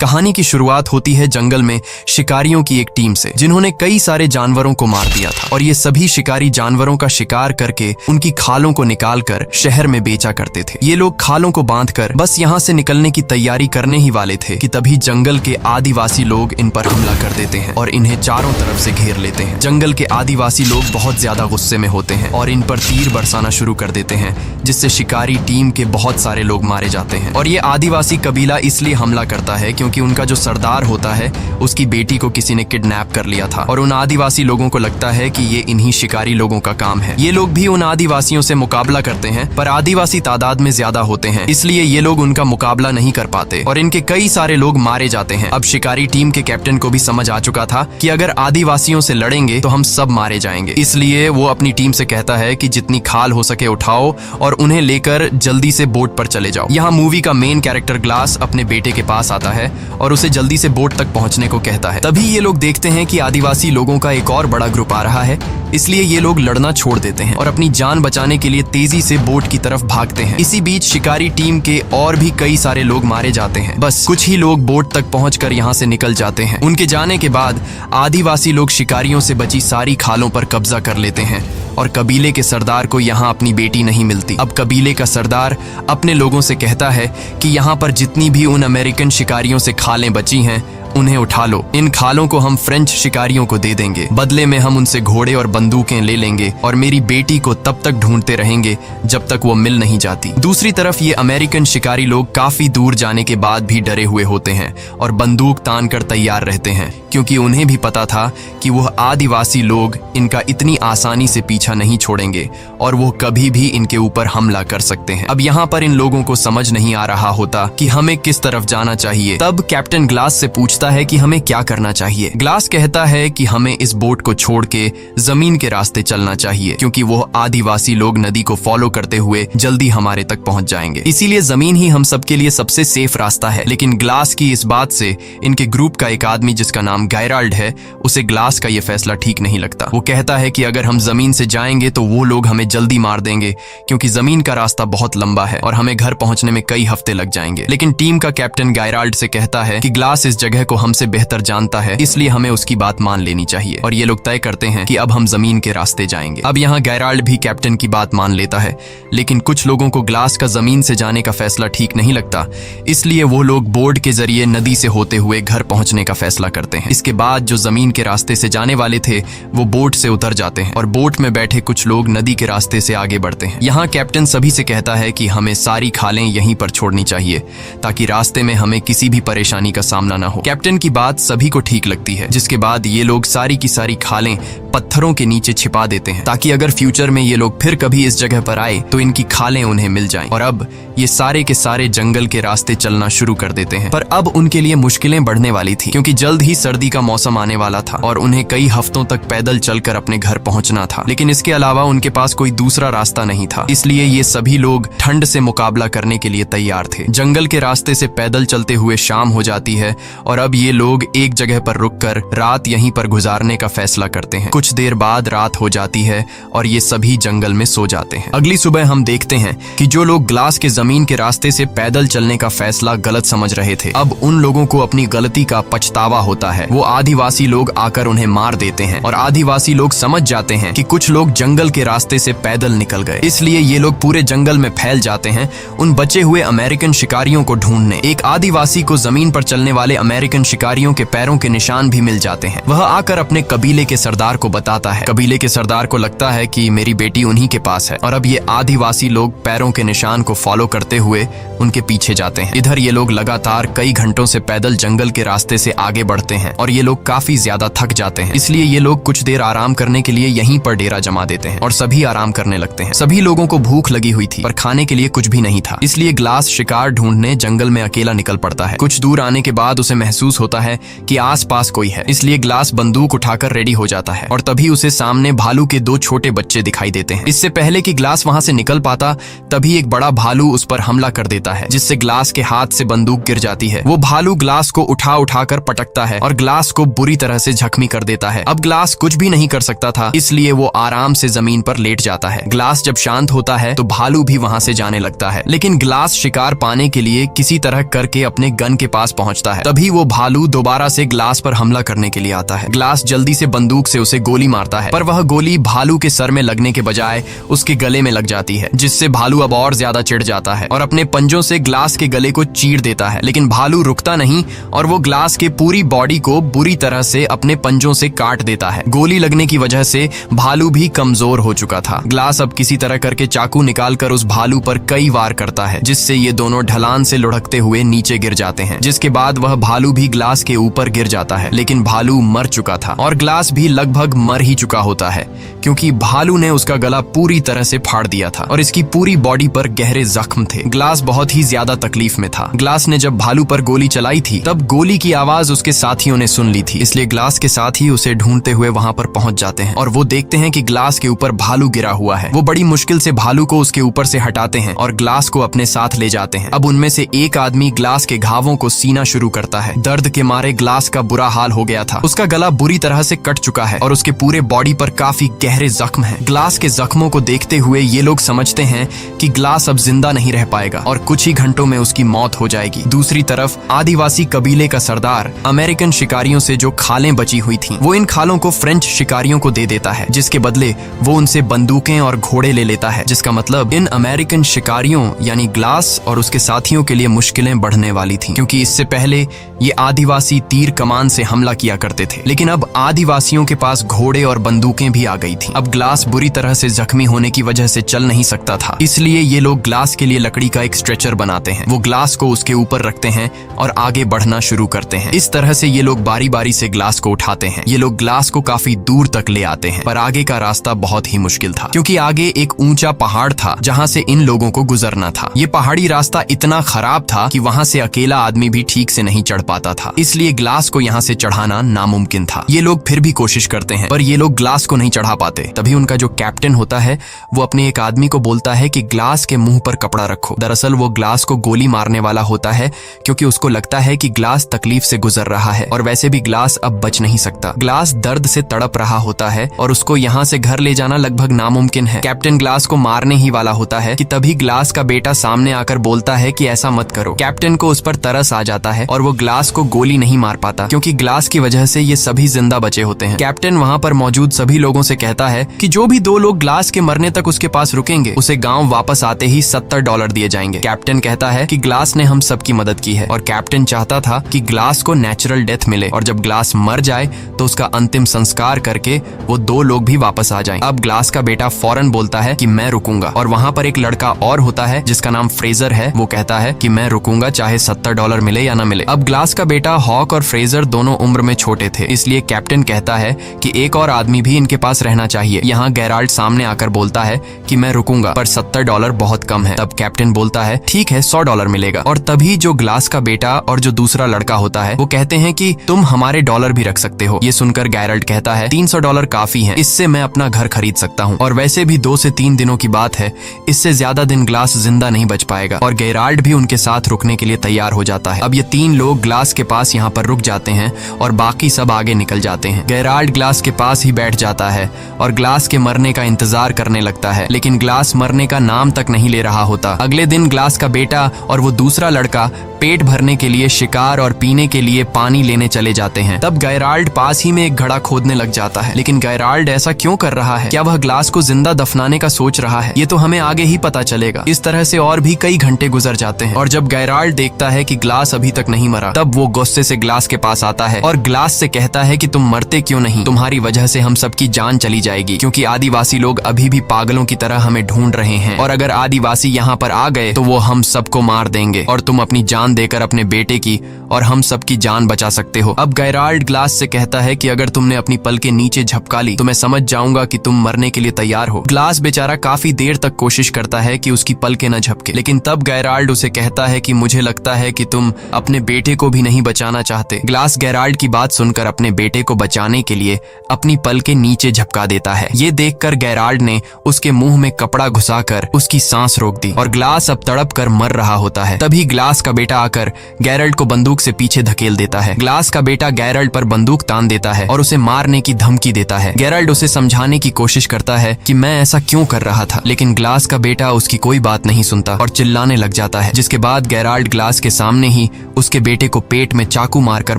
कहानी की शुरुआत होती है जंगल में शिकारियों की एक टीम से, जिन्होंने कई सारे जानवरों को मार दिया था और ये सभी शिकारी जानवरों का शिकार करके उनकी खालों को निकालकर शहर में बेचा करते थे। ये लोग खालों को बांधकर बस यहाँ से निकलने की तैयारी करने ही वाले थे कि तभी जंगल के आदिवासी लोग इन पर हमला कर देते हैं और इन्हें चारों तरफ से घेर लेते हैं। जंगल के आदिवासी लोग बहुत ज्यादा गुस्से में होते हैं और इन पर तीर बरसाना शुरू कर देते हैं, जिससे शिकारी टीम के बहुत सारे लोग मारे जाते हैं। और ये आदिवासी कबीला इसलिए हमला करता है क्योंकि उनका जो सरदार होता है उसकी बेटी को किसी ने किडनैप कर लिया था और उन आदिवासी लोगों को लगता है कि ये इन्हीं शिकारी लोगों का काम है। ये लोग भी उन आदिवासियों से मुकाबला करते हैं, पर आदिवासी तादाद में ज्यादा होते हैं, इसलिए ये लोग उनका मुकाबला नहीं कर पाते और इनके कई सारे लोग मारे जाते हैं। अब शिकारी टीम के कैप्टन को भी समझ आ चुका था कि अगर आदिवासियों से लड़ेंगे तो हम सब मारे जाएंगे, इसलिए वो अपनी टीम से कहता है कि जितनी खाल हो सके उठाओ और उन्हें लेकर जल्दी से बोट पर चले जाओ। यहाँ मूवी का मेन कैरेक्टर ग्लास अपने बेटे के पास आता है और उसे जल्दी से बोट तक पहुंचने को कहता है। तभी ये लोग देखते हैं कि आदिवासी लोगों का एक और बड़ा ग्रुप आ रहा है, इसलिए ये लोग लड़ना छोड़ देते हैं और अपनी जान बचाने के लिए तेजी से बोट की तरफ भागते हैं। इसी बीच शिकारी टीम के और भी कई सारे लोग मारे जाते हैं। बस कुछ ही लोग बोट तक पहुंचकर यहाँ से निकल जाते हैं। उनके जाने के बाद आदिवासी लोग शिकारियों से बची सारी खालों पर कब्जा कर लेते हैं और कबीले के सरदार को यहाँ अपनी बेटी नहीं मिलती। अब कबीले का सरदार अपने लोगों से कहता है कि यहाँ पर जितनी भी उन अमेरिकन शिकारियों से खालें बची हैं उन्हें उठा लो। इन खालों को हम फ्रेंच शिकारियों को दे देंगे, बदले में हम उनसे घोड़े और बंदूकें ले लेंगे और मेरी बेटी को तब तक ढूंढते रहेंगे जब तक वो मिल नहीं जाती। दूसरी तरफ ये अमेरिकन शिकारी लोग काफी दूर जाने के बाद भी डरे हुए होते हैं और बंदूक तान कर तैयार रहते हैं, क्योंकि उन्हें भी पता था कि वह आदिवासी लोग इनका इतनी आसानी से पीछा नहीं छोड़ेंगे और वो कभी भी इनके ऊपर हमला कर सकते हैं। अब यहाँ पर इन लोगों को समझ नहीं आ रहा होता कि हमें किस तरफ जाना चाहिए। तब कैप्टन ग्लास से पूछता है कि हमें क्या करना चाहिए। ग्लास कहता है कि हमें इस बोट को छोड़ के जमीन के रास्ते चलना चाहिए, क्योंकि वो आदिवासी लोग नदी को फॉलो करते हुए जल्दी हमारे तक पहुंच जाएंगे, इसीलिए जमीन ही हम सबके लिए सबसे सेफ रास्ता है। लेकिन ग्लास की इस बात से इनके ग्रुप का एक आदमी जिसका नाम गैराल्ड है, उसे ग्लास का ये फैसला ठीक नहीं लगता। वो कहता है कि अगर हम जमीन से जाएंगे तो वो लोग हमें जल्दी मार देंगे, क्योंकि जमीन का रास्ता बहुत लंबा है और हमें घर पहुंचने में कई हफ्ते लग जाएंगे। लेकिन टीम का कैप्टन गैराल्ड से कहता है कि ग्लास इस जगह को हमसे बेहतर जानता है, इसलिए हमें उसकी बात मान लेनी चाहिए और ये लोग तय करते हैं कि अब हम जमीन के रास्ते जाएंगे। अब यहाँ गैराल्ड भी कैप्टन की बात मान लेता है, लेकिन कुछ लोगों को ग्लास का जमीन से जाने का फैसला ठीक नहीं लगता, इसलिए वो लोग बोट के जरिए नदी से होते हुए घर पहुंचने का फैसला करते हैं। इसके बाद जो जमीन के रास्ते से जाने वाले थे वो बोट से उतर जाते हैं और बोट में बैठे कुछ लोग नदी के रास्ते से आगे बढ़ते हैं। यहाँ कैप्टन सभी से कहता है कि हमें सारी खालें यहीं पर छोड़नी चाहिए ताकि रास्ते में हमें किसी भी परेशानी का सामना न हो। कैप्टन की बात सभी को ठीक लगती है, जिसके बाद ये लोग सारी की सारी खालें पत्थरों के नीचे छिपा देते हैं ताकि अगर फ्यूचर में ये लोग फिर कभी इस जगह पर आए तो इनकी खालें उन्हें मिल जाएं। और अब ये सारे के सारे जंगल के रास्ते चलना शुरू कर देते हैं। पर अब उनके लिए मुश्किलें बढ़ने वाली थी, क्योंकि जल्द ही सर्दी का मौसम आने वाला था और उन्हें कई हफ्तों तक पैदल चलकर अपने घर पहुंचना था। लेकिन इसके अलावा उनके पास कोई दूसरा रास्ता नहीं था, इसलिए ये सभी लोग ठंड से मुकाबला करने के लिए तैयार थे। जंगल के रास्ते से पैदल चलते हुए शाम हो जाती है और अब ये लोग एक जगह पर रुककर रात यहीं पर गुजारने का फैसला करते हैं। कुछ देर बाद रात हो जाती है और ये सभी जंगल में सो जाते हैं। अगली सुबह हम देखते हैं कि जो लोग ग्लास के जमीन के रास्ते से पैदल चलने का फैसला गलत समझ रहे थे, अब उन लोगों को अपनी गलती का पछतावा होता है। वो आदिवासी लोग आकर उन्हें मार देते हैं और आदिवासी लोग समझ जाते हैं कि कुछ लोग जंगल के रास्ते से पैदल निकल गए, इसलिए ये लोग पूरे जंगल में फैल जाते हैं उन बचे हुए अमेरिकन शिकारियों को ढूंढने। एक आदिवासी को जमीन पर चलने वाले अमेरिकन शिकारियों के पैरों के निशान भी मिल जाते हैं। वह आकर अपने कबीले के सरदार को बताता है। कबीले के सरदार को लगता है कि मेरी बेटी उन्हीं के पास है और अब ये आदिवासी लोग पैरों के निशान को फॉलो करते हुए उनके पीछे जाते हैं। इधर ये लोग लगातार कई घंटों से पैदल जंगल के रास्ते से आगे बढ़ते हैं और ये लोग काफी ज्यादा थक जाते हैं, इसलिए ये लोग कुछ देर आराम करने के लिए यहीं पर डेरा जमा देते हैं और सभी आराम करने लगते हैं। सभी लोगों को भूख लगी हुई थी पर खाने के लिए कुछ भी नहीं था, इसलिए ग्लास शिकार ढूंढने जंगल में अकेला निकल पड़ता है। कुछ दूर आने के बाद उसे महसूस महसूस होता है कि आसपास कोई है, इसलिए ग्लास बंदूक उठाकर रेडी हो जाता है और तभी उसे सामने भालू के 2 छोटे बच्चे दिखाई देते हैं। इससे पहले कि ग्लास वहां से निकल पाता तभी एक बड़ा भालू उस पर हमला कर देता है, जिससे ग्लास के हाथ से बंदूक गिर जाती है। वो भालू ग्लास को उठाकर पटकता है और ग्लास को बुरी तरह से जख्मी कर देता है। अब ग्लास कुछ भी नहीं कर सकता था, इसलिए वो आराम से जमीन पर लेट जाता है। ग्लास जब शांत होता है तो भालू भी वहां से जाने लगता है, लेकिन ग्लास शिकार पाने के लिए किसी तरह करके अपने गन के पास पहुंचता है। तभी वो भालू दोबारा से ग्लास पर हमला करने के लिए आता है। ग्लास जल्दी से बंदूक से उसे गोली मारता है, पर वह गोली भालू के सर में लगने के बजाय उसके गले में लग जाती है, जिससे भालू अब और ज्यादा चिढ़ जाता है और अपने पंजों से ग्लास के गले को चीर देता है। लेकिन भालू रुकता नहीं और वो ग्लास के पूरी बॉडी को बुरी तरह से अपने पंजों से काट देता है। गोली लगने की वजह से भालू भी कमजोर हो चुका था। ग्लास अब किसी तरह करके चाकू निकालकर उस भालू पर कई वार करता है, जिससे ये दोनों ढलान से लुढ़कते हुए नीचे गिर जाते हैं, जिसके बाद वह भालू भी ग्लास के ऊपर गिर जाता है। लेकिन भालू मर चुका था और ग्लास भी लगभग मर ही चुका होता है, क्योंकि भालू ने उसका गला पूरी तरह से फाड़ दिया था और इसकी पूरी बॉडी पर गहरे जख्म थे। ग्लास बहुत ही ज्यादा तकलीफ में था। ग्लास ने जब भालू पर गोली चलाई थी तब गोली की आवाज उसके साथियों ने सुन ली थी, इसलिए ग्लास के साथी उसे ढूंढते हुए वहां पर पहुंच जाते हैं और वो देखते हैं कि ग्लास के ऊपर भालू गिरा हुआ है। वो बड़ी मुश्किल से भालू को उसके ऊपर से हटाते हैं और ग्लास को अपने साथ ले जाते हैं। अब उनमें से एक आदमी ग्लास के घावों को सीना शुरू करता है। दर्द के मारे ग्लास का बुरा हाल हो गया था। उसका गला बुरी तरह से कट चुका है और उसके पूरे बॉडी पर काफी गहरे जख्म हैं। ग्लास के जख्मों को देखते हुए ये लोग समझते हैं कि ग्लास अब जिंदा नहीं रह पाएगा और कुछ ही घंटों में उसकी मौत हो जाएगी। दूसरी तरफ आदिवासी कबीले का सरदार अमेरिकन शिकारियों से जो खालें बची हुई थीं, वो इन खालों को फ्रेंच शिकारियों को दे देता है, जिसके बदले वो उनसे बंदूकें और घोड़े ले लेता है, जिसका मतलब इन अमेरिकन शिकारियों यानी ग्लास और उसके साथियों के लिए मुश्किलें बढ़ने वाली थीं, क्योंकि इससे पहले ये आदिवासी तीर कमान से हमला किया करते थे, लेकिन अब आदिवासियों के पास घोड़े और बंदूकें भी आ गई थीं। अब ग्लास बुरी तरह से जख्मी होने की वजह से चल नहीं सकता था, इसलिए ये लोग ग्लास के लिए लकड़ी का एक स्ट्रेचर बनाते हैं। वो ग्लास को उसके ऊपर रखते हैं और आगे बढ़ना शुरू करते हैं। इस तरह से ये लोग बारी बारी से ग्लास को उठाते हैं। ये लोग ग्लास को काफी दूर तक ले आते हैं, पर आगे का रास्ता बहुत ही मुश्किल था, क्योंकि आगे एक ऊंचा पहाड़ था जहां से इन लोगों को गुजरना था। ये पहाड़ी रास्ता इतना खराब था कि वहां से अकेला आदमी भी ठीक से नहीं चढ़ पाता था, इसलिए ग्लास को यहाँ से चढ़ाना नामुमकिन था। ये लोग फिर भी कोशिश करते हैं, पर ये लोग ग्लास को नहीं चढ़ा पाते। तभी उनका जो कैप्टन होता है वो अपने एक आदमी को बोलता है कि ग्लास के मुंह पर कपड़ा रखो। दरअसल वो ग्लास को गोली मारने वाला होता है, क्योंकि उसको लगता है कि ग्लास तकलीफ से गुजर रहा है और वैसे भी ग्लास अब बच नहीं सकता। ग्लास दर्द से तड़प रहा होता है और उसको यहाँ से घर ले जाना लगभग नामुमकिन है। कैप्टन ग्लास को मारने ही वाला होता है कि तभी ग्लास का बेटा सामने आकर बोलता है कि ऐसा मत करो। कैप्टन को उस पर तरस आ जाता है और वो ग्लास को गोली नहीं मार पाता, क्योंकि ग्लास की वजह से ये सभी जिंदा बचे होते हैं। कैप्टन वहाँ पर मौजूद सभी लोगों से कहता है कि जो भी 2 लोग ग्लास के मरने तक उसके पास रुकेंगे उसे गाँव वापस आते ही $70 दिए जाएंगे। कैप्टन कहता है कि ग्लास ने हम सबकी मदद की है और कैप्टन चाहता था कि ग्लास को नेचुरल डेथ मिले और जब ग्लास मर जाए तो उसका अंतिम संस्कार करके वो 2 लोग भी वापस आ जाएं। अब ग्लास का बेटा फौरन बोलता है कि मैं रुकूंगा, और वहाँ पर एक लड़का और होता है जिसका नाम फ्रेजर है। वो कहता है कि मैं रुकूंगा चाहे $70 मिले या ना मिले। अब ग्लास का बेटा हॉक और फ्रेजर दोनों उम्र में छोटे थे, इसलिए कैप्टन कहता है कि एक और आदमी भी इनके पास रहना चाहिए। यहाँ गेराल्ड सामने आकर बोलता है कि मैं रुकूंगा, पर $70 बहुत कम है। तब कैप्टन बोलता है ठीक है, $100 मिलेगा। और तभी जो ग्लास का बेटा और जो दूसरा लड़का होता है वो कहते हैं कि तुम हमारे डॉलर भी रख सकते हो। ये सुनकर गेराल्ड कहता है $300 काफी है, इससे मैं अपना घर खरीद सकता हूँ, और वैसे भी 2 से 3 दिनों की बात है, इससे ज्यादा दिन ग्लास जिंदा नहीं बच पाएगा। और गेराल्ड भी उनके साथ रुकने के लिए तैयार हो जाता है। अब ये 3 लोग ग्लास के पास यहाँ पर रुक जाते हैं और बाकी सब आगे निकल जाते हैं। गेराल्ड ग्लास के पास ही बैठ जाता है और ग्लास के मरने का इंतजार करने लगता है, लेकिन ग्लास मरने का नाम तक नहीं ले रहा होता। अगले दिन ग्लास का बेटा और वो दूसरा लड़का पेट भरने के लिए शिकार और पीने के लिए पानी लेने चले जाते हैं। तब गेराल्ड पास ही में एक घड़ा खोदने लग जाता है, लेकिन गेराल्ड ऐसा क्यों कर रहा है? क्या वह ग्लास को जिंदा दफनाने का सोच रहा है? ये तो हमें आगे ही पता चलेगा। इस तरह से और भी कई घंटे गुजर जाते हैं और जब गेराल्ड देखता है कि ग्लास अभी तक नहीं मरा, तब वो गुस्से से ग्लास के पास आता है और ग्लास से कहता है कि तुम मरते क्यों नहीं? तुम्हारी वजह से हम सबकी जान चली जाएगी, क्योंकि आदिवासी लोग अभी भी पागलों की तरह हमें ढूंढ रहे हैं, और अगर आदिवासी यहाँ पर आ गए तो वो हम सबको मार देंगे और तुम अपनी जान जान देकर अपने बेटे की और हम सबकी जान बचा सकते हो। अब गेराल्ड ग्लास से कहता है कि अगर तुमने अपनी पल के नीचे झपका ली तो मैं समझ जाऊंगा कि तुम मरने के लिए तैयार हो। ग्लास बेचारा काफी देर तक कोशिश करता है कि उसकी पलकें न झपके, लेकिन तब गेराल्ड उसे कहता है कि मुझे लगता है कि तुम अपने बेटे को भी नहीं बचाना चाहते। ग्लास गेराल्ड की बात सुनकर अपने बेटे को बचाने के लिए अपनी पलकें नीचे झपका देता है। ये देखकर गेराल्ड ने उसके मुंह में कपड़ा घुसाकर उसकी सांस रोक दी और ग्लास अब तड़प कर मर रहा होता है। तभी ग्लास का बेटा आकर गेराल्ड को बंदूक से पीछे धकेल देता है। ग्लास का बेटा गेराल्ड पर बंदूक तान देता है और उसे मारने की धमकी देता है। गेराल्ड उसे समझाने की कोशिश करता है कि मैं ऐसा क्यों कर रहा था, लेकिन ग्लास का बेटा उसकी कोई बात नहीं सुनता और चिल्लाने लग जाता है, जिसके बाद गेराल्ड ग्लास के सामने ही उसके बेटे को पेट में चाकू मारकर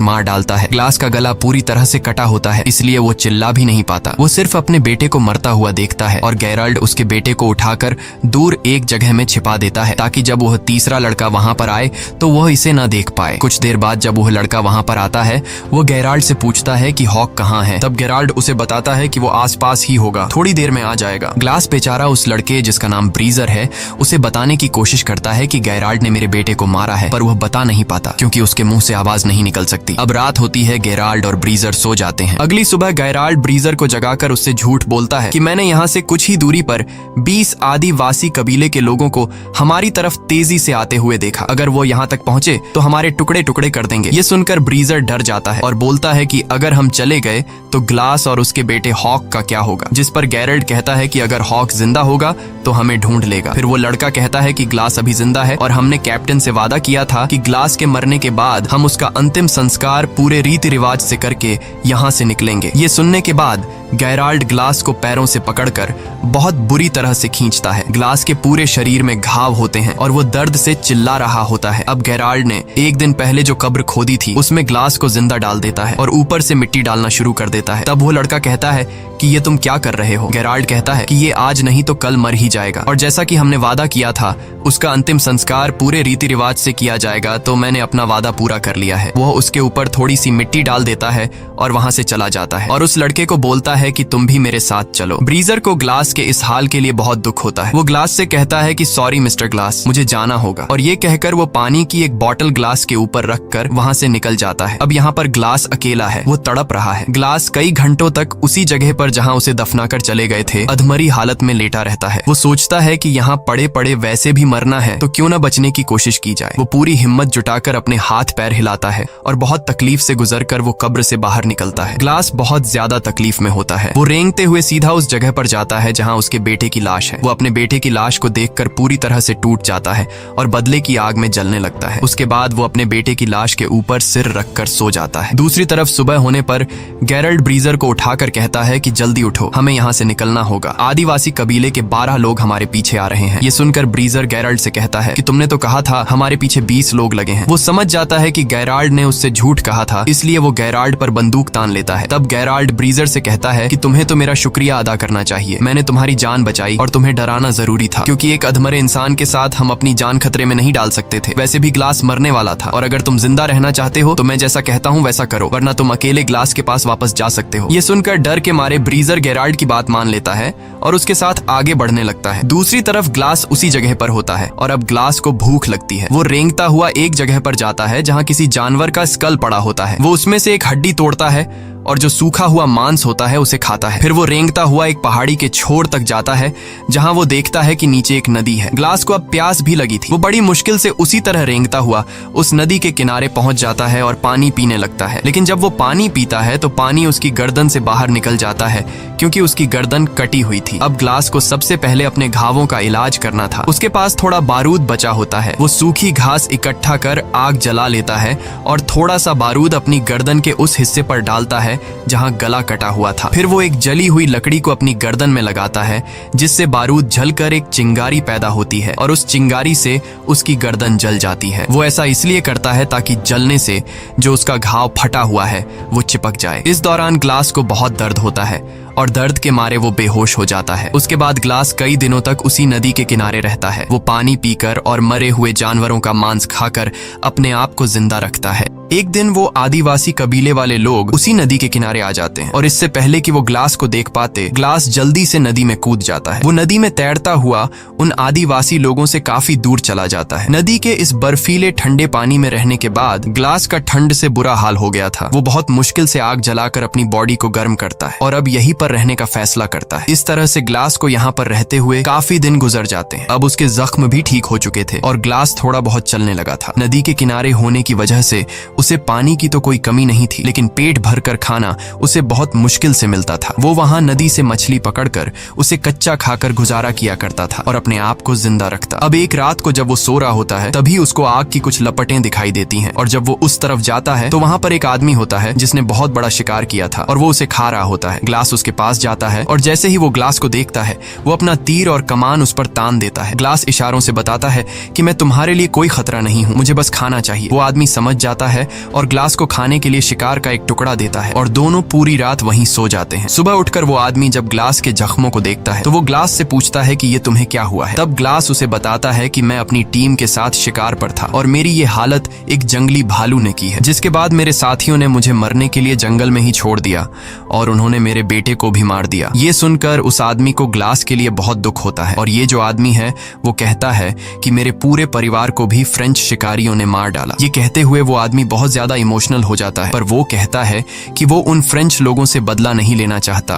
मार डालता है। ग्लास का गला पूरी तरह से कटा होता है, इसलिए वो चिल्ला भी नहीं पाता। वो सिर्फ अपने बेटे को मरता हुआ देखता है और गेराल्ड उसके बेटे को उठाकर दूर एक जगह में छिपा देता है ताकि जब वह तीसरा लड़का वहां पर आए तो वह इसे न देख पाए। कुछ देर बाद जब वह लड़का वहां पर आता है, वो गेराल्ड से पूछता है कि हॉक कहाँ है। तब गेराल्ड उसे बताता है कि वो आसपास ही होगा, थोड़ी देर में आ जाएगा। ग्लास बेचारा उस लड़के जिसका नाम ब्रीजर है उसे बताने की कोशिश करता है कि गेराल्ड ने मेरे बेटे को मारा है, पर वह बता नहीं पाता क्योंकि उसके मुंह से आवाज नहीं निकल सकती। अब रात होती है, गेराल्ड और ब्रीजर सो जाते हैं। अगली सुबह गेराल्ड ब्रीजर को जगाकर उससे झूठ बोलता है कि मैंने यहाँ से कुछ ही दूरी पर 20 आदिवासी कबीले के लोगों को हमारी तरफ तेजी से आते हुए देखा। अगर वो यहाँ तक पहुंचे तो हमारे टुकड़े टुकड़े कर देंगे। ये सुनकर ब्रीजर डर जाता है और बोलता है कि अगर हम चले गए तो ग्लास और उसके बेटे हॉक का क्या होगा, जिस पर गेराल्ड कहता है कि अगर हॉक जिंदा होगा तो हमें ढूंढ लेगा। फिर वो लड़का कहता है कि ग्लास अभी जिंदा है और हमने कैप्टन से वादा किया था कि ग्लास के मरने के बाद हम उसका अंतिम संस्कार पूरे रीति रिवाज से करके यहाँ से निकलेंगे। ये सुनने के बाद गेराल्ड ग्लास को पैरों से पकड़कर बहुत बुरी तरह से खींचता है। ग्लास के पूरे शरीर में घाव होते हैं और वो दर्द से चिल्ला रहा होता है। अब गेराल्ड ने एक दिन पहले जो कब्र खोदी थी उसमें ग्लास को जिंदा डाल देता है और ऊपर से मिट्टी डालना शुरू कर देता है। तब वो लड़का कहता है कि ये तुम क्या कर रहे हो। गेराल्ड कहता है कि ये आज नहीं तो कल मर ही जाएगा और जैसा कि हमने वादा किया था उसका अंतिम संस्कार पूरे रीति रिवाज से किया जाएगा, तो मैंने अपना वादा पूरा कर लिया है। वो उसके ऊपर थोड़ी सी मिट्टी डाल देता है और वहां से चला जाता है और उस लड़के को बोलता है कि तुम भी मेरे साथ चलो। ब्रीजर को ग्लास के इस हाल के लिए बहुत दुख होता है। वो ग्लास से कहता है कि सॉरी मिस्टर ग्लास, मुझे जाना होगा, और ये कहकर वो पानी की एक बॉटल ग्लास के ऊपर रखकर वहां से निकल जाता है। अब यहाँ पर ग्लास अकेला है, वो तड़प रहा है। ग्लास कई घंटों तक उसी जगह पर जहाँ उसे दफनाकर चले गए थे अधमरी हालत में लेटा रहता है। वो सोचता है कि यहाँ पड़े पड़े वैसे भी मरना है तो क्यों न बचने की कोशिश की जाए। वो पूरी हिम्मत जुटाकर अपने हाथ पैर हिलाता है और बहुत तकलीफ से गुजरकर वो कब्र से बाहर निकलता है। ग्लास बहुत ज्यादा तकलीफ में होता है। वो रेंगते हुए सीधा उस जगह पर जाता है जहाँ उसके बेटे की लाश है। वो अपने बेटे की लाश को देखकर पूरी तरह से टूट जाता है और बदले की आग में जलने लगता है। उसके बाद वो अपने बेटे की लाश के ऊपर सिर रखकर सो जाता है। दूसरी तरफ सुबह होने पर गेराल्ड ब्रीजर को उठाकर कहता है कि जल्दी उठो, हमें यहाँ से निकलना होगा। आदिवासी कबीले के 12 लोग हमारे पीछे आ रहे हैं। ये सुनकर ब्रीजर गेराल्ड से कहता है कि तुमने तो कहा था हमारे पीछे 20 लोग लगे हैं। वो समझ जाता है कि गेराल्ड ने उससे झूठ कहा था, इसलिए वो गेराल्ड पर बंदूक तान लेता है। तब गेराल्ड ब्रीजर से कहता है कि तुम्हें तो मेरा शुक्रिया अदा करना चाहिए। मैंने तुम्हारी जान बचाई और तुम्हें डराना जरूरी था, क्योंकि एक अधमरे इंसान के साथ हम अपनी जान खतरे में नहीं डाल सकते थे। वैसे भी ग्लास मरने वाला था और अगर तुम जिंदा रहना चाहते हो तो मैं जैसा कहता हूँ वैसा करो, वरना तुम अकेले ग्लास के पास वापस जा सकते हो। ये सुनकर डर के मारे ब्रीजर गेराल्ड की बात मान लेता है और उसके साथ आगे बढ़ने लगता है। दूसरी तरफ ग्लास उसी जगह पर होता है और अब ग्लास को भूख लगती है। वो रेंगता हुआ एक जगह पर जाता है जहाँ किसी जानवर का स्कल पड़ा होता है। वो उसमें से एक हड्डी तोड़ता है और जो सूखा हुआ मांस होता है उसे खाता है। फिर वो रेंगता हुआ एक पहाड़ी के छोर तक जाता है जहां वो देखता है कि नीचे एक नदी है। ग्लास को अब प्यास भी लगी थी। वो बड़ी मुश्किल से उसी तरह रेंगता हुआ उस नदी के किनारे पहुंच जाता है और पानी पीने लगता है। लेकिन जब वो पानी पीता है तो पानी उसकी गर्दन से बाहर निकल जाता है क्योंकि उसकी गर्दन कटी हुई थी। अब ग्लास को सबसे पहले अपने घावों का इलाज करना था। उसके पास थोड़ा बारूद बचा होता है। वो सूखी घास इकट्ठा कर आग जला लेता है और थोड़ा सा बारूद अपनी गर्दन के उस हिस्से पर डालता है जहां गला कटा हुआ था। फिर वो एक जली हुई लकड़ी को अपनी गर्दन में लगाता है जिससे बारूद जलकर एक चिंगारी पैदा होती है और उस चिंगारी से उसकी गर्दन जल जाती है। वो ऐसा इसलिए करता है ताकि जलने से जो उसका घाव फटा हुआ है वो चिपक जाए। इस दौरान ग्लास को बहुत दर्द होता है और दर्द के मारे वो बेहोश हो जाता है। उसके बाद ग्लास कई दिनों तक उसी नदी के किनारे रहता है। वो पानी पीकर और मरे हुए जानवरों का मांस खाकर अपने आप को जिंदा रखता है। एक दिन वो आदिवासी कबीले वाले लोग उसी नदी के किनारे आ जाते हैं और इससे पहले कि वो ग्लास को देख पाते, ग्लास जल्दी से नदी में कूद जाता है। वो नदी में तैरता हुआ उन आदिवासी लोगों से काफी दूर चला जाता है। नदी के इस बर्फीले ठंडे पानी में रहने के बाद ग्लास का ठंड से बुरा हाल हो गया था। वो बहुत मुश्किल से आग जलाकर अपनी बॉडी को गर्म करता है और अब यहीं पर रहने का फैसला करता है। इस तरह से ग्लास को यहाँ पर रहते हुए काफी दिन गुजर जाते हैं। अब उसके जख्म भी ठीक हो चुके थे और ग्लास थोड़ा बहुत चलने लगा था। नदी के किनारे होने की वजह से उसे पानी की तो कोई कमी नहीं थी, लेकिन पेट भरकर खाना उसे बहुत मुश्किल से मिलता था। वो वहां नदी से मछली पकड़कर उसे कच्चा खाकर गुजारा किया करता था और अपने आप को जिंदा रखता। अब एक रात को जब वो सो रहा होता है तभी उसको आग की कुछ लपटें दिखाई देती हैं और जब वो उस तरफ जाता है तो वहां पर एक आदमी होता है जिसने बहुत बड़ा शिकार किया था और वो उसे खा रहा होता है। ग्लास उसके पास जाता है और जैसे ही वो ग्लास को देखता है वो अपना तीर और कमान उस पर तान देता है। ग्लास इशारों से बताता है कि मैं तुम्हारे लिए कोई खतरा नहीं हूँ, मुझे बस खाना चाहिए। वो आदमी समझ जाता है और ग्लास को खाने के लिए शिकार का एक टुकड़ा देता है और दोनों पूरी रात वहीं सो जाते हैं। सुबह उठकर वो आदमी जब ग्लास के जख्मों को देखता है तो वो ग्लास से पूछता है कि ये तुम्हें क्या हुआ है। तब ग्लास उसे बताता है कि मैं अपनी टीम के साथ शिकार पर था और मेरी ये हालत एक जंगली भालू ने की है, जिसके बाद मेरे साथियों ने मुझे मरने के लिए जंगल में ही छोड़ दिया और उन्होंने मेरे बेटे को भी मार दिया। ये सुनकर उस आदमी को ग्लास के लिए बहुत दुख होता है और ये जो आदमी है वो कहता है कि मेरे पूरे परिवार को भी फ्रेंच शिकारियों ने मार डाला। ये कहते हुए वो आदमी बहुत ज्यादा इमोशनल हो जाता है, पर वो कहता है कि वो उन फ्रेंच लोगों से बदला नहीं लेना चाहता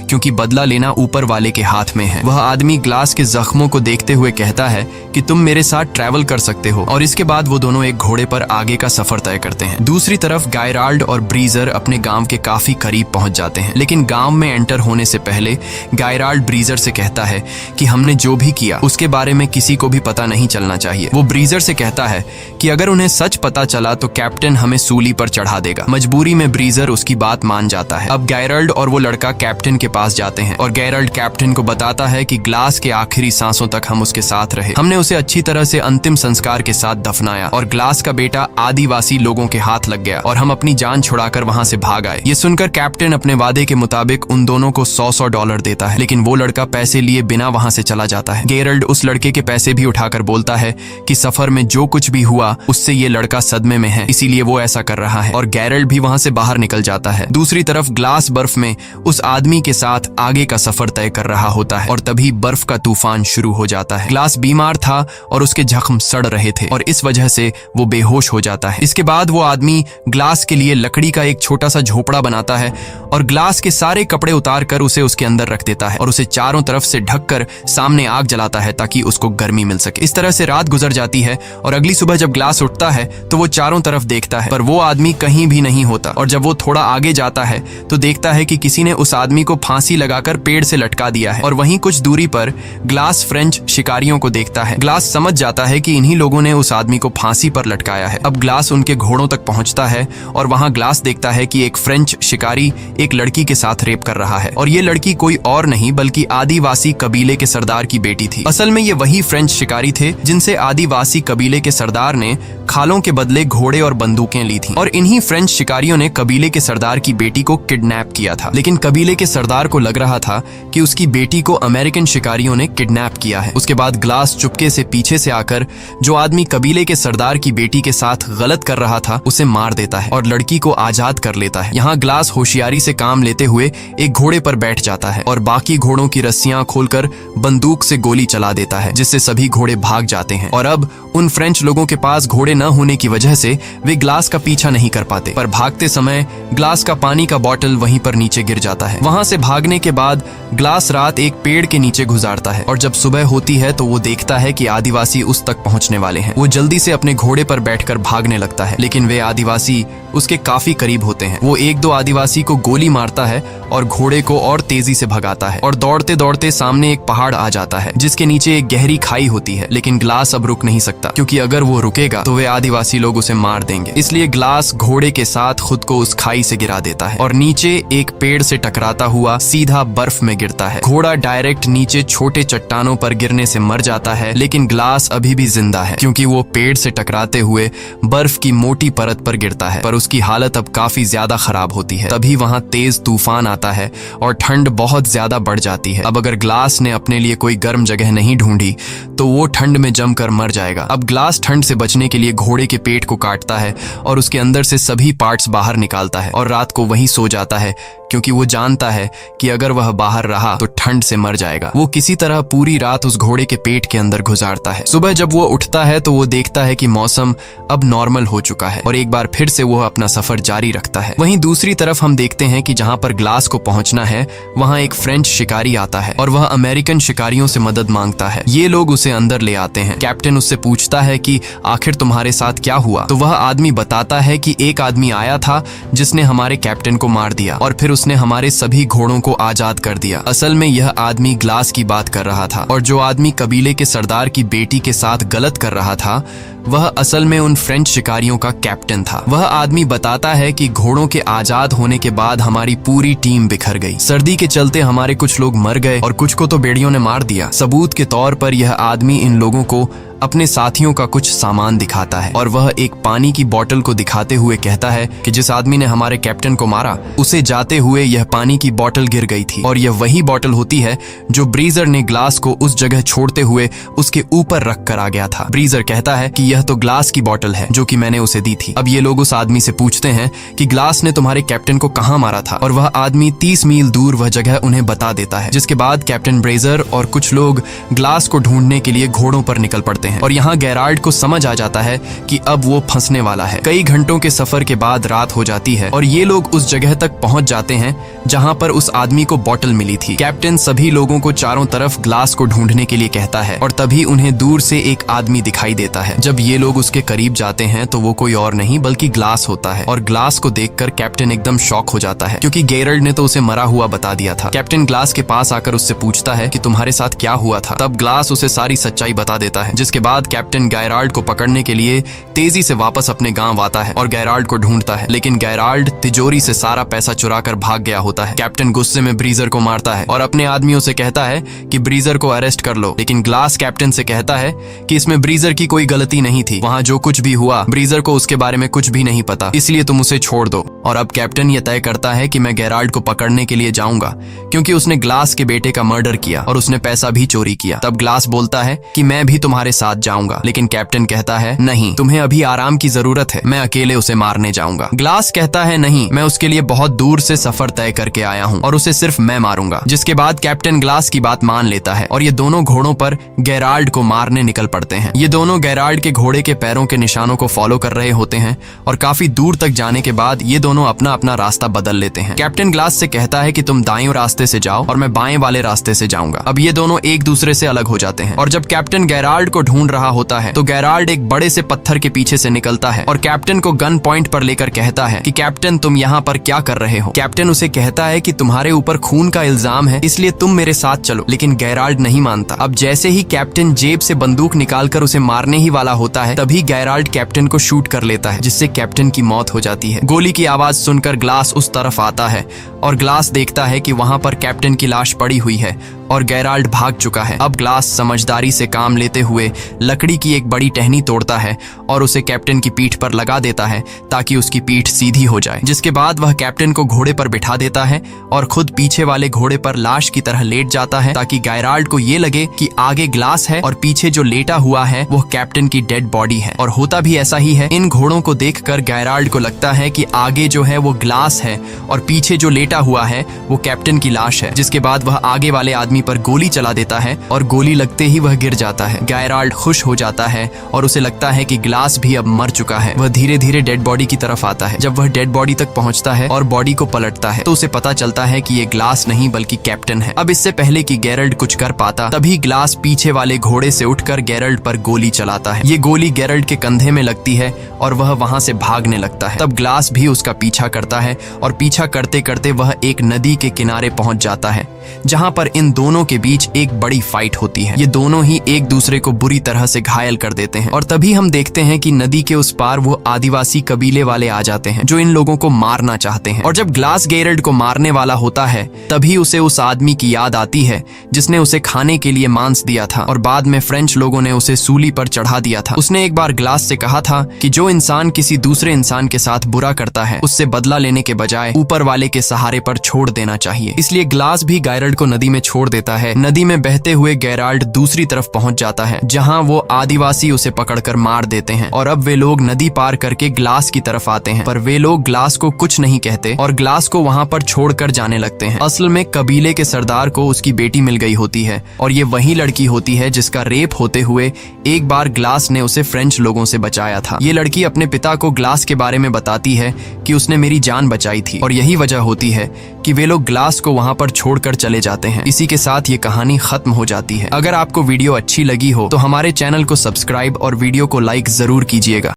क्योंकि बदला लेना ऊपर वाले के हाथ में है। वह आदमी ग्लास के जख्मों को देखते हुए कहता है कि तुम मेरे साथ ट्रैवल कर सकते हो और इसके बाद वो दोनों एक घोड़े पर आगे का सफर तय करते हैं। दूसरी तरफ गायराल्ड और ब्रीजर अपने गांव के काफी करीब पहुंच जाते हैं, लेकिन गांव में एंटर होने से पहले गायराल्ड ब्रीजर से कहता है कि हमने जो भी किया उसके बारे में किसी को भी पता नहीं चलना चाहिए। वो ब्रीजर से कहता है कि अगर उन्हें सच पता चला तो कैप्टन हमें सूली पर चढ़ा देगा। मजबूरी में ब्रीजर उसकी बात मान जाता है। अब गैरल्ड और वो लड़का कैप्टन के पास जाते हैं और गैरल्ड कैप्टन को बताता है कि ग्लास के आखिरी सांसों तक हम उसके साथ रहे, हमने उसे अच्छी तरह से अंतिम संस्कार के साथ दफनाया और ग्लास का बेटा आदिवासी लोगों के हाथ लग गया और हम अपनी जान छुड़ाकर वहां से भाग आए। ये सुनकर कैप्टन अपने वादे के मुताबिक उन दोनों को $100 देता है, लेकिन वो लड़का पैसे लिए बिना वहां से चला जाता है। गैरल्ड उस लड़के के पैसे भी उठाकर बोलता है कि सफर में जो कुछ भी हुआ उससे ये लड़का सदमे में है, इसीलिए वो ऐसा कर रहा है और गैरल्ड भी वहां से बाहर निकल जाता है। दूसरी तरफ ग्लास बर्फ में उस आदमी के साथ आगे का सफर तय कर रहा होता है और तभी बर्फ का तूफान शुरू हो जाता है। ग्लास बीमार था और उसके जख्म सड़ रहे थे और इस वजह से वो बेहोश हो जाता है। इसके बाद वो आदमी ग्लास के लिए लकड़ी का एक छोटा सा झोपड़ा बनाता है और ग्लास के सारे कपड़े उतार कर उसे उसके अंदर रख देता है और उसे चारों तरफ से ढककर सामने आग जलाता है ताकि उसको गर्मी मिल सके। इस तरह से रात गुजर जाती है और अगली सुबह जब ग्लास उठता है तो वो चारों तरफ देखता है पर वो आदमी कहीं भी नहीं होता और जब वो थोड़ा आगे जाता है तो देखता है कि किसी ने उस आदमी को फांसी लगाकर पेड़ से लटका दिया है और वहीं कुछ दूरी पर ग्लास फ्रेंच शिकारियों को देखता है। ग्लास समझ जाता है कि इन्हीं लोगों ने उस आदमी को फांसी पर लटकाया है। अब ग्लास उनके घोड़ों तक पहुंचता है और वहां ग्लास देखता है कि एक फ्रेंच शिकारी एक लड़की के साथ रेप कर रहा है और ये लड़की कोई और नहीं बल्कि आदिवासी कबीले के सरदार की बेटी थी। असल में ये वही फ्रेंच शिकारी थे जिनसे आदिवासी कबीले के सरदार ने खालों के बदले घोड़े और बंदूकें ली थी और इन्हीं फ्रेंच शिकारियों ने कबीले के सरदार की बेटी को किडनैप किया था। लेकिन कबीले के सरदार को लग रहा था कि उसकी बेटी को अमेरिकन शिकारियों ने किडनैप किया है। उसके बाद ग्लास चुपके से पीछे से आकर जो आदमी कबीले के सरदार की बेटी के साथ गलत कर रहा था उसे मार देता है और लड़की को आजाद कर लेता है। यहाँ ग्लास होशियारी से काम लेते हुए एक घोड़े पर बैठ जाता है और बाकी घोड़ों की रस्सियां खोलकर बंदूक से गोली चला देता है जिससे सभी घोड़े भाग जाते हैं और अब उन फ्रेंच लोगों के पास घोड़े न होने की वजह से वे ग्लास का पीछा नहीं कर पाते, पर भागते समय ग्लास का पानी का बोतल वहीं पर नीचे गिर जाता है। वहां से भागने के बाद ग्लास रात एक पेड़ के नीचे गुजारता है और जब सुबह होती है तो वो देखता है कि आदिवासी उस तक पहुंचने वाले हैं। वो जल्दी से अपने घोड़े पर बैठकर भागने लगता है, लेकिन वे आदिवासी उसके काफी करीब होते हैं। वो एक दो आदिवासी को गोली मारता है और घोड़े को और तेजी से भगाता है और दौड़ते दौड़ते सामने एक पहाड़ आ जाता है जिसके नीचे एक गहरी खाई होती है। लेकिन ग्लास अब रुक नहीं सकता क्योंकि अगर वो रुकेगा तो वे आदिवासी लोग उसे मार देंगे। इसलिए ग्लास घोड़े के साथ खुद को उस खाई से गिरा देता है और नीचे एक पेड़ से टकराता हुआ सीधा बर्फ में गिरता है। घोड़ा डायरेक्ट नीचे छोटे चट्टानों पर गिरने से मर जाता है, लेकिन ग्लास अभी भी जिंदा है क्योंकि वो पेड़ से टकराते हुए बर्फ की मोटी परत पर गिरता है, पर उसकी हालत अब काफी ज्यादा खराब होती है। तभी वहां तेज तूफान आता है है और ठंड बहुत ज्यादा बढ़ जाती है। अब अगर ग्लास ने अपने लिए कोई गर्म जगह नहीं ढूंढी तो वो ठंड में जमकर मर जाएगा। अब ग्लास ठंड से बचने के लिए घोड़े के पेट को काटता है और उसके अंदर से सभी पार्ट्स बाहर निकालता है और रात को वहीं सो जाता है, क्योंकि वो जानता है कि अगर वह बाहर रहा तो ठंड से मर जाएगा। वो किसी तरह पूरी रात उस घोड़े के पेट के अंदर गुजारता है। सुबह जब वो उठता है तो वो देखता है कि मौसम अब नॉर्मल हो चुका है और एक बार फिर से वो अपना सफर जारी रखता है। वहीं दूसरी तरफ हम देखते हैं कि जहां पर ग्लास को पहुंचना है वहां एक फ्रेंच शिकारी आता है और वह अमेरिकन शिकारियों से मदद मांगता है। ये लोग उसे अंदर ले आते हैं। कैप्टन उससे पूछता है कि आखिर तुम्हारे साथ क्या हुआ? तो वह आदमी बताता है कि एक आदमी आया था जिसने हमारे कैप्टन को मार दिया और फिर उसने हमारे सभी घोड़ों को आजाद कर दिया। असल में यह आदमी ग्लास की बात कर रहा था और जो आदमी कबीले के सरदार की बेटी के साथ गलत कर रहा था वह असल में उन फ्रेंच शिकारियों का कैप्टन था। वह आदमी बताता है कि घोड़ों के आजाद होने के बाद हमारी पूरी टीम बिखर गई। सर्दी के चलते हमारे कुछ लोग मर गए और कुछ को तो बेड़ियों ने मार दिया। सबूत के तौर पर यह आदमी इन लोगों को अपने साथियों का कुछ सामान दिखाता है और वह एक पानी की बोतल को दिखाते हुए कहता है कि जिस आदमी ने हमारे कैप्टन को मारा उसे जाते हुए यह पानी की बोतल गिर गई थी और यह वही बोतल होती है जो ब्रीजर ने ग्लास को उस जगह छोड़ते हुए उसके ऊपर रख कर आ गया था। ब्रीजर कहता है कि यह तो ग्लास की बोतल है जो कि मैंने उसे दी थी। अब ये लोग उस आदमी से पूछते हैं कि ग्लास ने तुम्हारे कैप्टन को कहाँ मारा था और वह आदमी 30 मील दूर वह जगह उन्हें बता देता है। जिसके बाद कैप्टन ब्रेजर और कुछ लोग ग्लास को ढूंढने के लिए घोड़ों पर निकल पड़ते हैं और यहाँ गेराल्ड को समझ आ जाता है कि अब वो फंसने वाला है। कई घंटों के सफर के बाद रात हो जाती है और ये लोग उस जगह तक पहुंच जाते हैं जहां पर उस आदमी को बोतल मिली थी। कैप्टन सभी लोगों को चारों तरफ ग्लास को ढूंढने के लिए कहता है और तभी उन्हें दूर से एक आदमी दिखाई देता है। जब ये लोग उसके करीब जाते हैं तो वो कोई और नहीं बल्कि ग्लास होता है और ग्लास को देखकर कैप्टन एकदम शॉक हो जाता है, क्योंकि गेराल्ड ने तो उसे मरा हुआ बता दिया था। कैप्टन ग्लास के पास आकर उससे पूछता है कि तुम्हारे साथ क्या हुआ था। तब ग्लास उसे सारी सच्चाई बता देता है। जिसके बाद कैप्टन गेराल्ड को पकड़ने के लिए तेजी से वापस अपने गांव आता है और गेराल्ड को ढूंढता है, लेकिन गेराल्ड तिजोरी से सारा पैसा चुराकर भाग गया होता है। कैप्टन गुस्से में ब्रीजर को मारता है और अपने आदमियों से कहता है कि ब्रीजर को अरेस्ट कर लो, लेकिन ग्लास कैप्टन से कहता है कि इसमें ब्रीजर की कोई गलती नहीं थी। वहां जो कुछ भी हुआ ब्रीजर को उसके बारे में कुछ भी नहीं पता, इसलिए तुम उसे छोड़ दो। और अब कैप्टन यह तय करता है कि मैं गेराल्ड को पकड़ने के लिए जाऊंगा, क्योंकि उसने ग्लास के बेटे का मर्डर किया और उसने पैसा भी चोरी किया। तब ग्लास बोलता है कि मैं भी तुम्हारे साथ जाऊंगा, लेकिन कैप्टन कहता है नहीं, तुम्हें अभी आराम की जरूरत है, मैं अकेले उसे मारने जाऊंगा। ग्लास कहता है नहीं, मैं उसके लिए बहुत दूर से सफर तय करके आया हूँ और उसे सिर्फ मैं मारूंगा। जिसके बाद कैप्टन ग्लास की बात मान लेता है और ये दोनों घोड़ों पर गेराल्ड को मारने निकल पड़ते हैं। ये दोनों गेराल्ड के घोड़े के पैरों के निशानों को फॉलो कर रहे होते हैं और काफी दूर तक जाने के बाद ये दोनों अपना अपना रास्ता बदल लेते हैं। कैप्टन ग्लास से कहता है कि तुम दाएं रास्ते से जाओ और मैं बाएं वाले रास्ते से जाऊंगा। अब ये दोनों एक दूसरे से अलग हो जाते हैं और जब कैप्टन गेराल्ड को ढूंढ रहा होता है तो गेराल्ड एक बड़े से पत्थर के पीछे से निकलता है और कैप्टन को गन पॉइंट पर लेकर कहता है कि कैप्टन तुम यहाँ पर क्या कर रहे हो। कैप्टन उसे कहता है कि तुम्हारे ऊपर खून का इल्जाम है, इसलिए तुम मेरे साथ चलो, लेकिन गेराल्ड नहीं मानता। अब जैसे ही कैप्टन जेब से बंदूक निकालकर उसे मारने ही वाला होता है तभी गेराल्ड कैप्टन को शूट कर लेता है, जिससे कैप्टन की मौत हो जाती है। गोली की आवाज सुनकर ग्लास उस तरफ आता है और ग्लास देखता है कि वहां पर कैप्टन की लाश पड़ी हुई है और गेराल्ड भाग चुका है। अब ग्लास समझदारी से काम लेते हुए लकड़ी की एक बड़ी टहनी तोड़ता है और उसे कैप्टन की पीठ पर लगा देता है ताकि उसकी पीठ सीधी हो जाए। जिसके बाद वह कैप्टन को घोड़े पर बिठा देता है और खुद पीछे वाले घोड़े पर लाश की तरह लेट जाता है ताकि गेराल्ड को ये लगे कि आगे ग्लास है और पीछे जो लेटा हुआ है वो कैप्टन की डेड बॉडी है। और होता भी ऐसा ही है। इन घोड़ों को देखकर गेराल्ड को लगता है कि आगे जो है वो ग्लास है और पीछे जो लेटा हुआ है वो कैप्टन की लाश है। जिसके बाद वह आगे वाले आदमी पर गोली चला देता है और गोली लगते ही वह गिर जाता है। गेराल्ड खुश हो जाता है और उसे लगता है कि ग्लास भी अब मर चुका है। वह धीरे धीरे डेड बॉडी की तरफ आता है। जब वह डेड बॉडी तक पहुंचता है और बॉडी को पलटता है तो उसे पता चलता है कि ये ग्लास नहीं बल्कि कैप्टन है। अब इससे पहले कि गेराल्ड कुछ कर पाता तभी ग्लास पीछे वाले घोड़े से उठकर गेराल्ड पर गोली चलाता है। ये गोली गेराल्ड के कंधे में लगती है और वह वहां से भागने लगता है। तब ग्लास भी उसका पीछा करता है और पीछा करते करते वह एक नदी के किनारे पहुंच जाता है। जहां पर इन दोनों के बीच एक बड़ी फाइट होती है। ये दोनों ही एक दूसरे को बुरी तरह से घायल कर देते हैं और तभी हम देखते हैं कि नदी के उस पार वो आदिवासी कबीले वाले आ जाते हैं जो इन लोगों को मारना चाहते हैं। और जब ग्लास गेरल्ड को मारने वाला होता है तभी उसे उस आदमी की याद आती है जिसने उसे खाने के लिए मांस दिया था और बाद में फ्रेंच लोगों ने उसे सूली पर चढ़ा दिया था। उसने एक बार ग्लास से कहा था कि जो इंसान किसी दूसरे इंसान के साथ बुरा करता है उससे बदला लेने के बजाय ऊपर वाले के सहारे पर छोड़ देना चाहिए। इसलिए ग्लास भी गेराल्ड को नदी में छोड़ देता है। नदी में बहते हुए गेराल्ड दूसरी तरफ पहुंच जाता है जहां वो आदिवासी उसे पकड़कर मार देते हैं और अब वे लोग नदी पार करके ग्लास की तरफ आते हैं, पर वे लोग ग्लास को कुछ नहीं कहते और ग्लास को वहां पर छोड़कर जाने लगते हैं। असल में कबीले के सरदार को उसकी बेटी मिल गई होती है और ये वही लड़की होती है जिसका रेप होते हुए एक बार ग्लास ने उसे फ्रेंच लोगों से बचाया था। ये लड़की अपने पिता को ग्लास के बारे में बताती है कि उसने मेरी जान बचाई थी और यही वजह होती है कि वे लोग ग्लास को वहां पर छोड़कर चले जाते हैं। इसी के साथ ये कहानी खत्म हो जाती है। अगर आपको वीडियो अच्छी लगी हो तो हमारे चैनल को सब्सक्राइब और वीडियो को लाइक जरूर कीजिएगा।